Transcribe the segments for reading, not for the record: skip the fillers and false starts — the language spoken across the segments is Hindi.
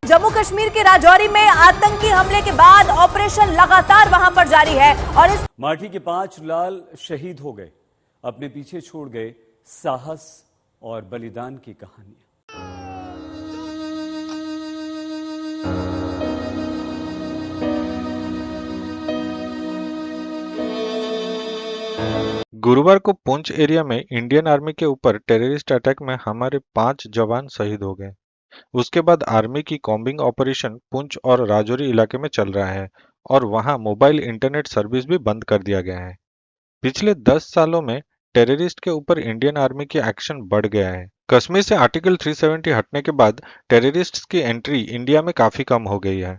जम्मू कश्मीर के राजौरी में आतंकी हमले के बाद ऑपरेशन लगातार वहां पर जारी है और इस माठी के 5 लाल शहीद हो गए, अपने पीछे छोड़ गए साहस और बलिदान की कहानियां। गुरुवार को पुंछ एरिया में इंडियन आर्मी के ऊपर टेररिस्ट अटैक में हमारे 5 जवान शहीद हो गए। उसके बाद आर्मी की कॉम्बिंग ऑपरेशन पुंछ और राजौरी इलाके में चल रहा है और वहां मोबाइल इंटरनेट सर्विस भी बंद कर दिया गया है। पिछले 10 सालों में टेररिस्ट के ऊपर इंडियन आर्मी की एक्शन बढ़ गया है। कश्मीर से आर्टिकल 370 हटने के बाद टेररिस्ट्स की एंट्री इंडिया में काफी कम हो गई है।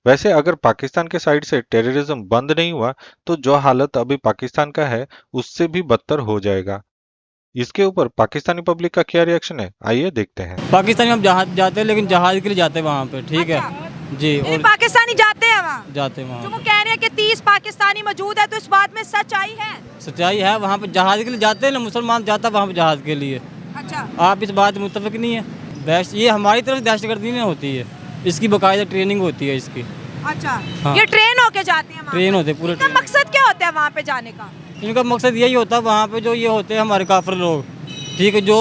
वैसे अगर पाकिस्तान के साइड से टेररिज्म बंद नहीं हुआ तो जो हालत अभी पाकिस्तान का है उससे भी बदतर हो जाएगा। इसके ऊपर पाकिस्तानी पब्लिक का क्या रिएक्शन है, आइए देखते हैं। पाकिस्तान में हम जहाज जाते हैं, लेकिन जहाज के लिए जाते हैं वहाँ पे, ठीक है जी। और पाकिस्तानी जाते हैं वहाँ, जाते हैं जो वहाँ, वो कह रहे हैं कि 30 पाकिस्तानी मौजूद है, तो इस बात में सच्चाई है? सच्चाई है। वहाँ पे जहाज के लिए जाते हैं ना, मुसलमान जाता है वहाँ पे जहाज के लिए। अच्छा, आप इस बात में मुत्तफिक नहीं है? दहशत, ये हमारी तरफ दहशतगर्दी नहीं होती है, इसकी बाकायदा ट्रेनिंग होती है इसकी। अच्छा, हाँ। ये ट्रेन होके जाते हैं? ट्रेन होते पूरे। इनका मकसद क्या होता है वहाँ पे जाने का? इनका मकसद यही होता है, वहाँ पे जो ये होते हैं हमारे काफिर लोग, ठीक है, जो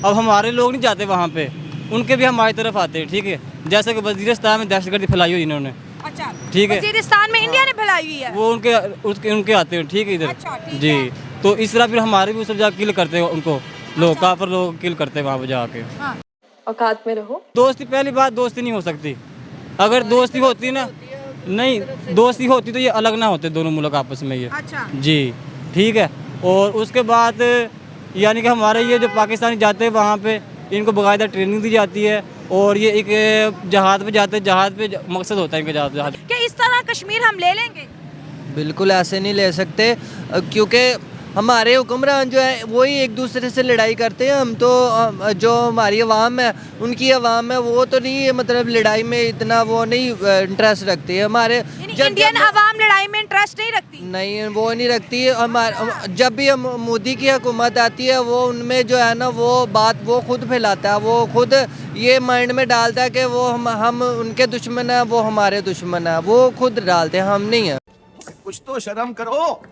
अब हमारे लोग नहीं जाते वहाँ पे, उनके भी हमारी तरफ आते हैं, ठीक है। जैसे कि वजीरिस्तान में दहशतगर्दी फैलाई हुई इन्होंने, अच्छा, ठीक है। वजीरिस्तान में इंडिया ने फैलाई हुई है, वो उनके आते हैं, ठीक है, इधर। अच्छा, ठीक जी है। तो इस तरह फिर हमारे भी उस जा किल करते हैं उनको लोग, काफिर लोग किल करते हैं वहाँ पे जाके। हाँ। औकात में रहो। दोस्ती, पहली बात दोस्ती नहीं हो सकती। अगर दोस्ती होती ना, नहीं दोस्ती होती तो ये अलग ना होते दोनों मुल्क आपस में ये। अच्छा जी, ठीक है। और उसके बाद यानी कि हमारे ये जो पाकिस्तानी जाते हैं वहाँ पे, इनको बाकायदा ट्रेनिंग दी जाती है और ये एक जहाज़ पे जाते हैं, जहाज़ पे मकसद होता है इनका जहाज़। क्या इस तरह कश्मीर हम ले लेंगे? बिल्कुल ऐसे नहीं ले सकते, क्योंकि हमारे हुक्मरान जो है वही एक दूसरे से लड़ाई करते हैं। हम तो जो हमारी आवाम है, उनकी आवाम है, वो तो नहीं मतलब लड़ाई में इतना वो नहीं इंटरेस्ट रखती है। हमारे इंडियन आवाम लड़ाई में इंटरेस्ट नहीं रखती? नहीं, वो नहीं रखती है। हमारे जब भी हम मोदी की हुकूमत आती है, वो उनमें जो है ना वो बात वो खुद फैलाता है, वो खुद ये माइंड में डालता है कि वो हम उनके दुश्मन है, वो हमारे दुश्मन है, वो खुद डालते हैं, हम नहीं है। कुछ तो शर्म करो।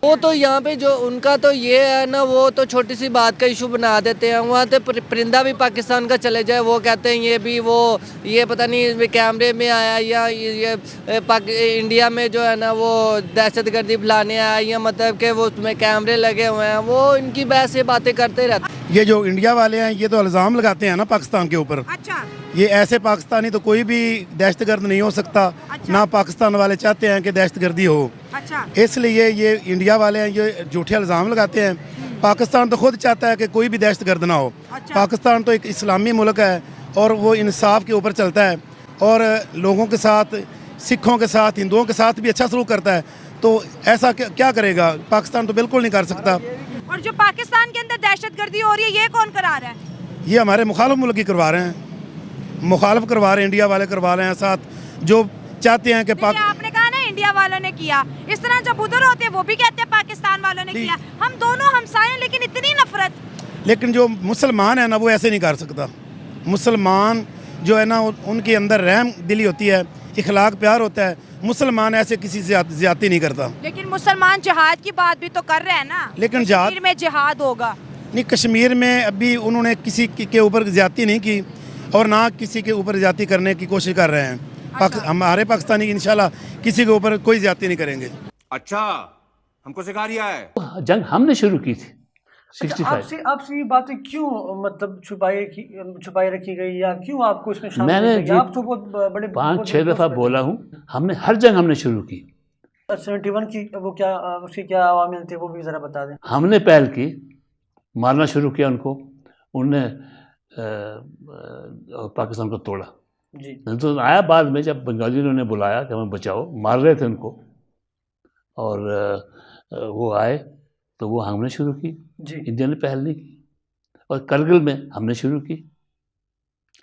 वो तो यहाँ पे जो उनका तो ये है ना, वो तो छोटी सी बात का इशू बना देते हैं। वहाँ तो परिंदा भी पाकिस्तान का चले जाए, वो कहते हैं ये भी वो ये पता नहीं कैमरे में आया या ये इंडिया में जो है ना वो दहशतगर्दी फैलाने आया, या मतलब कि वो उसमें कैमरे लगे हुए हैं, वो इनकी बहस से बातें करते रहते हैं। ये जो इंडिया वाले हैं ये तो इल्ज़ाम लगाते हैं ना पाकिस्तान के ऊपर। अच्छा, ये ऐसे पाकिस्तानी तो कोई भी दहशतगर्द नहीं हो सकता। अच्छा। ना पाकिस्तान वाले चाहते हैं कि दहशतगर्दी हो, अच्छा, इसलिए ये इंडिया वाले हैं ये झूठे इल्ज़ाम लगाते हैं। पाकिस्तान तो खुद चाहता है कि कोई भी दहशतगर्द ना हो। अच्छा। पाकिस्तान तो एक इस्लामी मुल्क है और वो इंसाफ के ऊपर चलता है और लोगों के साथ, सिखों के साथ, हिंदुओं के साथ भी अच्छा सलूक करता है। तो ऐसा क्या करेगा पाकिस्तान? तो बिल्कुल नहीं कर सकता। और जो पाकिस्तान के अंदर दहशतगर्दी हो रही है, ये कौन करा रहा है? ये हमारे मुखालिफ मुल्क ही करवा रहे हैं, मुखालिफ करवा रहे हैं, इंडिया वाले करवा रहे हैं साथ, जो चाहते हैं कि आपने कहा ना इंडिया वालों ने किया, इस तरह जब उधर होते हैं वो भी कहते हैं पाकिस्तान वालों ने किया। हम दोनों हमसाए हैं, लेकिन इतनी नफरत। लेकिन जो मुसलमान है ना वो ऐसे नहीं कर सकता। मुसलमान जो है ना उनके अंदर रहम दिली होती है, इखलाक प्यार होता है। मुसलमान ऐसे किसी से ज्यादती नहीं करता। लेकिन मुसलमान जिहाद की बात भी तो कर रहे हैं ना, लेकिन कश्मीर में जिहाद होगा नहीं। कश्मीर में अभी उन्होंने किसी के ऊपर ज्यादती नहीं की और ना किसी के ऊपर ज्यादती करने की कोशिश कर रहे हैं। अच्छा। हमारे पाकिस्तानी इंशाल्लाह किसी के ऊपर कोई ज्यादती नहीं करेंगे। अच्छा, हमको सिखा रिया है। जंग हमने शुरू की थी 65। आपसे ये बातें क्यों मतलब छुपाई रखी गई, या क्यों आपको इसमें शामिल मैंने किया? आप तो बहुत बड़े 5-6 दफ़ा बोला हूँ, हमने हर जंग हमने शुरू की। 71 की वो क्या उसकी क्या अवामिल थे, वो भी ज़रा बता दें। हमने पहल की, मारना शुरू किया उनको, उनने पाकिस्तान को तोड़ा जी। तो आया बाद में जब बंगालियों ने उन्हें बुलाया कि हमें बचाओ, मार रहे थे उनको, और वो आए तो वो हमने शुरू की जी। इंडिया ने पहल नहीं की। और करगिल में हमने शुरू की।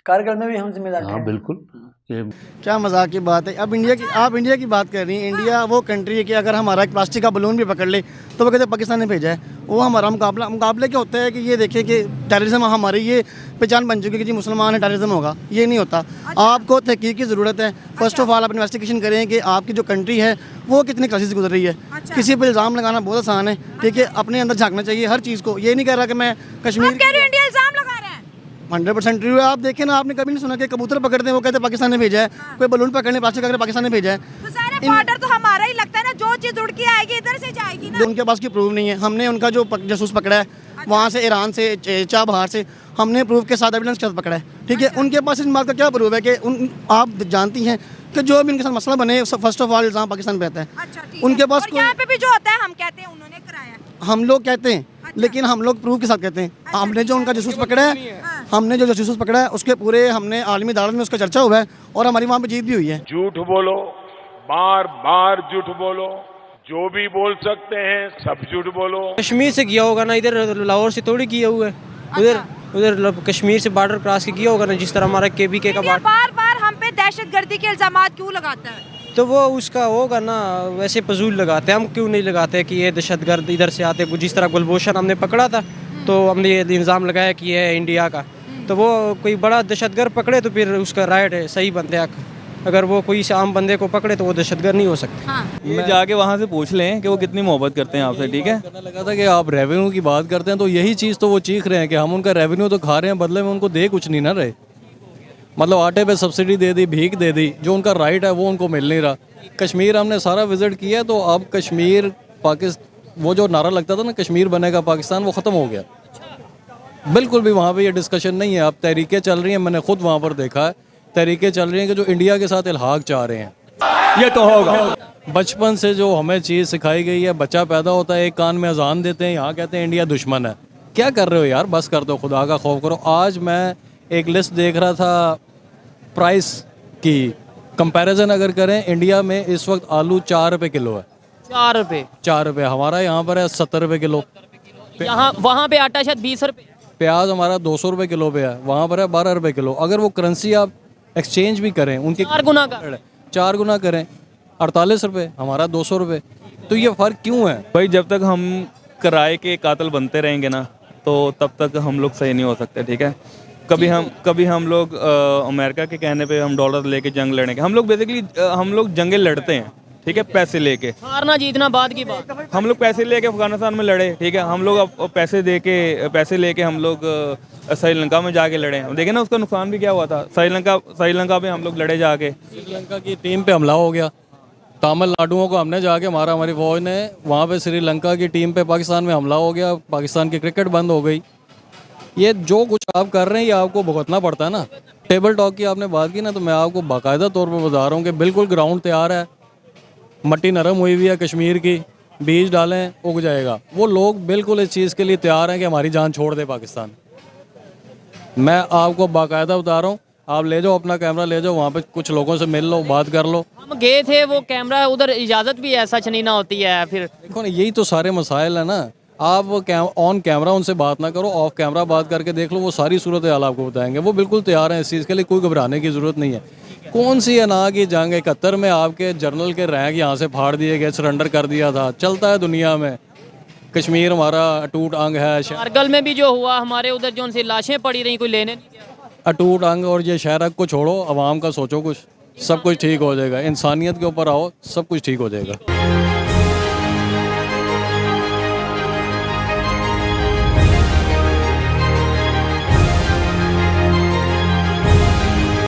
कारगिल में भी हम जिम्मेदार हाँ थे। बिल्कुल। ये क्या मजाक की बात है। अब आप इंडिया की बात कर रही हैं। इंडिया वो कंट्री है कि अगर हमारा एक प्लास्टिक का बलून भी पकड़ ले तो वो कहते हैं पाकिस्तान ने भेजा है। वो हमारा मुकाबले क्या होता है कि ये देखें कि टेररिज्म हमारी ये पहचान बन चुकी है कि जी मुसलमान है टेररिज्म होगा, ये नहीं होता। आपको तहकीक की ज़रूरत है। फर्स्ट ऑफ ऑल आप इन्वेस्टिगेशन करें कि आपकी जो कंट्री है वो कितनी क्राइसिस से गुजर रही है। किसी पर इल्ज़ाम लगाना बहुत आसान है, ठीक है, अपने अंदर झांकना चाहिए हर चीज़ को। ये नहीं कह रहा कि मैं कश्मीर आप कह रहे हो इंडिया इल्जाम लगा रहे हैं। 100% ट्रू है। आप देखें ना, आपने कभी नहीं सुना कि कबूतर पकड़ते हैं वो कहते हैं पाकिस्तान ने भेजा है, कोई बलून पकड़ने प्लास्टिक अगर पाकिस्तान ने भेजा है। तो सारा बॉर्डर तो हमारा ही लगता है ना, जो चीज उड़ के आएगी इधर से जाएगी ना। उनके पास की प्रूफ नहीं है। हमने उनका जो जासूस पकड़ा है वहाँ से, ईरान से, चाबहार से, हमने प्रूफ के साथ एविडेंस के साथ पकड़ा है, ठीक है। उनके पास इस बात का क्या प्रूफ है कि आप जानती हैं कि जो भी उनके साथ मसला बने फर्स्ट ऑफ ऑल इल्ज़ाम पाकिस्तान पे आता है। अच्छा, ठीक उनके है। पास और यहाँ पे भी जो होता है हम कहते हैं उन्होंने कराया। हम लोग कहते हैं, लेकिन हम लोग प्रूफ के साथ कहते हैं। हमने जो उनका जासूस पकड़ा है, हमने जो जासूस पकड़ा है उसके पूरे हमने आलमी अदालत में उसका चर्चा हुआ है और हमारी वहाँ पे जीत भी हुई है। झूठ बोलो, बार बार झूठ बोलो, जो भी बोल सकते हैं सब झूठ बोलो। कश्मीर से किया होगा ना, इधर लाहौर से थोड़ी किया हुआ है। उधर कश्मीर से बॉर्डर क्रॉस के किया होगा ना, जिस तरह हमारा KBK का बॉर्डर। बार बार हम पे दहशतगर्दी के इल्जामात क्यों लगाता है? तो वो उसका होगा ना, वैसे फजूल लगाते हैं। हम क्यों नहीं लगाते कि ये दहशतगर्द इधर से आते। जिस तरह गुलभूषण हमने पकड़ा था तो हमने ये इल्ज़ाम लगाया कि ये है इंडिया का। तो वो कोई बड़ा दहशतगर्द पकड़े तो फिर उसका राइट है, सही बनते हैं। अगर वो कोई आम बंदे को पकड़े तो वो दहशतगर्द नहीं हो सकते। ये जाके वहाँ से पूछ लें कि वो कितनी मोहब्बत करते हैं आपसे, ठीक है। करने लगा था कि आप रेवेन्यू की बात करते हैं तो यही चीज़ तो वो चीख रहे हैं कि हम उनका रेवेन्यू तो खा रहे हैं, बदले में उनको दे कुछ नहीं ना रहे। मतलब आटे पे सब्सिडी दे दी, भीख दे दी, जो उनका राइट है वो उनको मिल नहीं रहा। कश्मीर हमने सारा विजिट किया तो अब कश्मीर पाकिस्तान, वो जो नारा लगता था ना कश्मीर बनेगा पाकिस्तान, वो ख़त्म हो गया। बिल्कुल भी वहाँ पे ये डिस्कशन नहीं है। अब तहरीकें चल रही हैं, मैंने खुद वहाँ पर देखा है, तहरीकें चल रही हैं कि जो इंडिया के साथ इल्हाक चाह रहे हैं। ये तो होगा। बचपन से जो हमें चीज़ सिखाई गई है, बच्चा पैदा होता है एक कान में अजान देते हैं, यहाँ कहते हैं इंडिया दुश्मन है। क्या कर रहे हो यार, बस कर दो, खुदा का खौफ करो। आज मैं एक लिस्ट देख रहा था प्राइस की, कंपैरिजन अगर करें, इंडिया में इस वक्त आलू 4 रुपये किलो है। 4 रुपये। हमारा यहाँ पर है 70 रुपये किलो। यहाँ वहाँ पे आटा शायद 20 रुपये। प्याज हमारा 200 रुपये किलो पे है, वहाँ पर है 12 रुपये किलो। अगर वो करेंसी आप एक्सचेंज भी करें, उनके 4 गुना करें, 48 रुपये, हमारा 200 रुपये। तो ये फ़र्क क्यों है भाई? जब तक हम किराए के कातिल बनते रहेंगे ना, तो तब तक हम लोग सही नहीं हो सकते, ठीक है। कभी हम लोग अमेरिका के कहने पे हम डॉलर लेके जंग लड़ेंगे। हम लोग बेसिकली हम लोग जंगें लड़ते हैं, ठीक है, पैसे लेके। हारना जीतना बाद की बात। हम लोग पैसे लेके अफगानिस्तान में लड़े, ठीक है। हम लोग अब पैसे लेके हम लोग श्रीलंका में जाके लड़े। देखे ना उसका नुकसान भी क्या हुआ था। श्रीलंका पे हम लोग लड़े जाके, श्रीलंका की टीम पे हमला हो गया। तमिलनाडुओं को हमने जाके मारा, हमारी फौज ने। वहाँ पे श्रीलंका की टीम पे पाकिस्तान में हमला हो गया, पाकिस्तान की क्रिकेट बंद हो गई। ये जो कुछ आप कर रहे हैं ये आपको भुगतना पड़ता है ना। टेबल टॉक की आपने बात की ना, तो मैं आपको बाकायदा तौर पर बता रहा हूँ कि बिल्कुल ग्राउंड तैयार है, मट्टी नरम हुई हुई है कश्मीर की, बीज डालें उग जाएगा। वो लोग बिल्कुल इस चीज़ के लिए तैयार हैं कि हमारी जान छोड़ दे पाकिस्तान। मैं आपको बाकायदा बता रहा हूँ, आप ले जाओ अपना कैमरा, ले जाओ वहाँ पे कुछ लोगों से मिल लो, बात कर लो। हम गए थे, वो कैमरा उधर इजाज़त भी है, सच नहीं ना होती है। फिर देखो ना, यही तो सारे मसाइल है ना। आप ऑन कैमरा उनसे बात ना करो, ऑफ कैमरा बात करके देख लो, वो सारी सूरत हाल आपको बताएंगे। वो बिल्कुल तैयार हैं इस चीज़ के लिए, कोई घबराने की ज़रूरत नहीं है। कौन सी अना की जंग? 71 में आपके जनरल के रैंक यहाँ से फाड़ दिए गए, सरेंडर कर दिया था। चलता है दुनिया में। कश्मीर हमारा अटूट अंग है। कारगिल में भी जो हुआ, हमारे उधर जो उनसे लाशें पड़ी रही, कोई लेने नहीं गया। अटूट अंग और ये शहरक को छोड़ो, आवाम का सोचो कुछ, सब कुछ ठीक हो जाएगा। इंसानियत के ऊपर आओ, सब कुछ ठीक हो जाएगा।